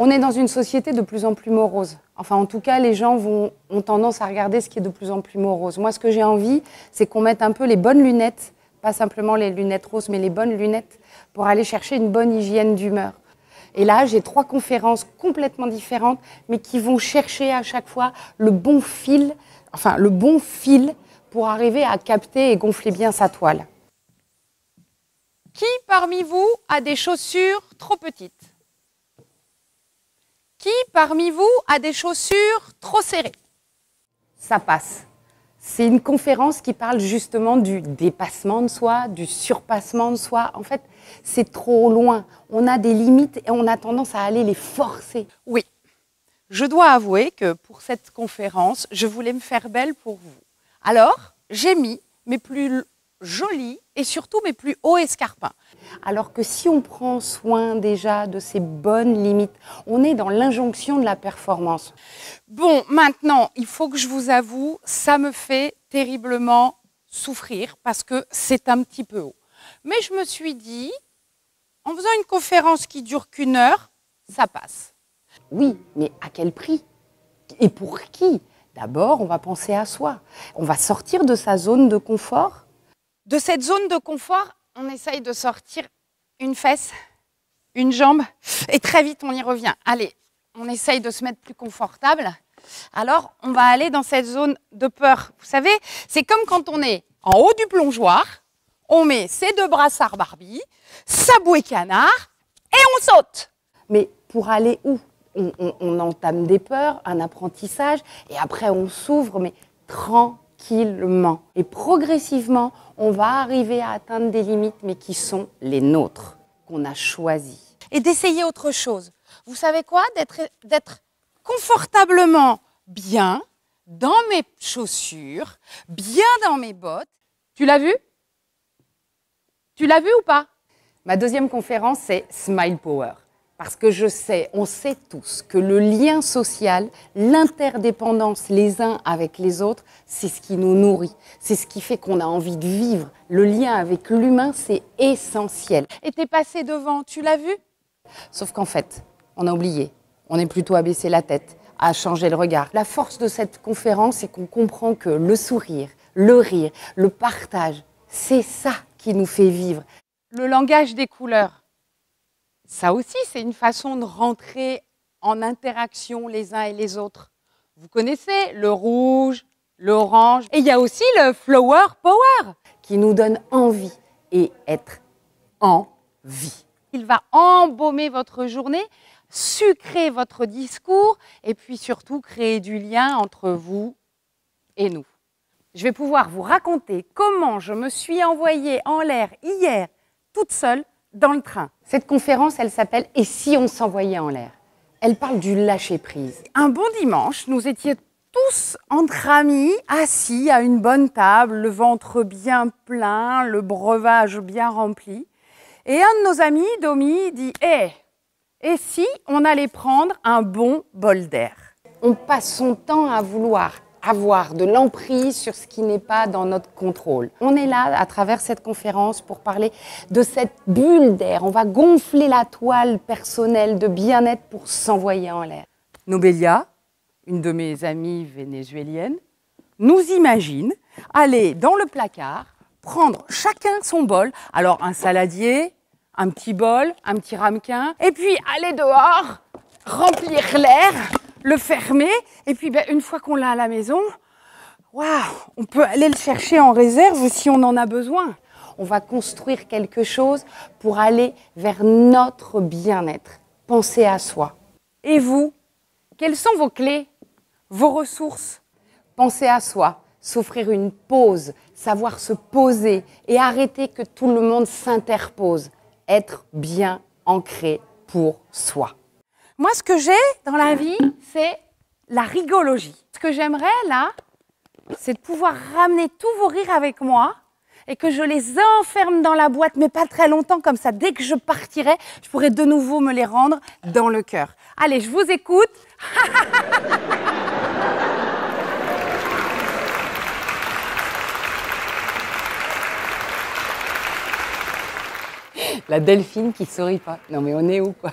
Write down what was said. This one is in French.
On est dans une société de plus en plus morose. Enfin, en tout cas, les gens ont tendance à regarder ce qui est de plus en plus morose. Moi, ce que j'ai envie, c'est qu'on mette un peu les bonnes lunettes, pas simplement les lunettes roses, mais les bonnes lunettes, pour aller chercher une bonne hygiène d'humeur. Et là, j'ai 3 conférences complètement différentes, mais qui vont chercher à chaque fois le bon fil pour arriver à capter et gonfler bien sa toile. Qui parmi vous a des chaussures trop petites? Qui parmi vous a des chaussures trop serrées? Ça passe. C'est une conférence qui parle justement du dépassement de soi, du surpassement de soi. En fait, c'est trop loin. On a des limites et on a tendance à aller les forcer. Oui, je dois avouer que pour cette conférence, je voulais me faire belle pour vous. Alors, j'ai mis mes plus jolis et surtout mes plus hauts escarpins. Alors que si on prend soin déjà de ces bonnes limites, on est dans l'injonction de la performance. Bon, maintenant, il faut que je vous avoue, ça me fait terriblement souffrir parce que c'est un petit peu haut. Mais je me suis dit, en faisant une conférence qui dure qu'1 heure, ça passe. Oui, mais à quel prix? Et pour qui? D'abord, on va penser à soi. On va sortir de sa zone de confort. De cette zone de confort, on essaye de sortir une fesse, une jambe, et très vite on y revient. Allez, on essaye de se mettre plus confortable. Alors, on va aller dans cette zone de peur. Vous savez, c'est comme quand on est en haut du plongeoir, on met ses 2 brassards Barbie, sa bouée canard, et on saute. Mais pour aller où? On entame des peurs, un apprentissage, et après on s'ouvre, mais tranquillement. Et progressivement, on va arriver à atteindre des limites, mais qui sont les nôtres, qu'on a choisies. Et d'essayer autre chose. Vous savez quoi? D'être confortablement bien dans mes chaussures, bien dans mes bottes. Tu l'as vu? Tu l'as vu ou pas? Ma deuxième conférence, c'est Smile Power. Parce que on sait tous que le lien social, l'interdépendance les uns avec les autres, c'est ce qui nous nourrit. C'est ce qui fait qu'on a envie de vivre. Le lien avec l'humain, c'est essentiel. Et t'es passé devant, tu l'as vu? Sauf qu'en fait, on a oublié. On est plutôt à baisser la tête, à changer le regard. La force de cette conférence, c'est qu'on comprend que le sourire, le rire, le partage, c'est ça qui nous fait vivre. Le langage des couleurs. Ça aussi, c'est une façon de rentrer en interaction les uns et les autres. Vous connaissez le rouge, l'orange. Et il y a aussi le flower power. Qui nous donne envie et être en vie. Il va embaumer votre journée, sucrer votre discours et puis surtout créer du lien entre vous et nous. Je vais pouvoir vous raconter comment je me suis envoyée en l'air hier toute seule dans le train. Cette conférence, elle s'appelle « Et si on s'envoyait en l'air ?» Elle parle du lâcher-prise. Un bon dimanche, nous étions tous entre amis, assis à une bonne table, le ventre bien plein, le breuvage bien rempli. Et un de nos amis, Domi, dit « et si on allait prendre un bon bol d'air ?» On passe son temps à vouloir avoir de l'emprise sur ce qui n'est pas dans notre contrôle. On est là, à travers cette conférence, pour parler de cette bulle d'air. On va gonfler la toile personnelle de bien-être pour s'envoyer en l'air. Nobelia, une de mes amies vénézuéliennes, nous imagine aller dans le placard, prendre chacun son bol, alors un saladier, un petit bol, un petit ramequin, et puis aller dehors, remplir l'air, le fermer, et puis une fois qu'on l'a à la maison, waouh, on peut aller le chercher en réserve si on en a besoin. On va construire quelque chose pour aller vers notre bien-être. Penser à soi. Et vous, quelles sont vos clés, vos ressources? Penser à soi, s'offrir une pause, savoir se poser et arrêter que tout le monde s'interpose. Être bien ancré pour soi. Moi, ce que j'ai dans la vie, c'est la rigologie. Ce que j'aimerais, là, c'est de pouvoir ramener tous vos rires avec moi et que je les enferme dans la boîte, mais pas très longtemps, comme ça, dès que je partirai, je pourrai de nouveau me les rendre dans le cœur. Allez, je vous écoute. La Delphine qui sourit pas. Non mais on est où quoi?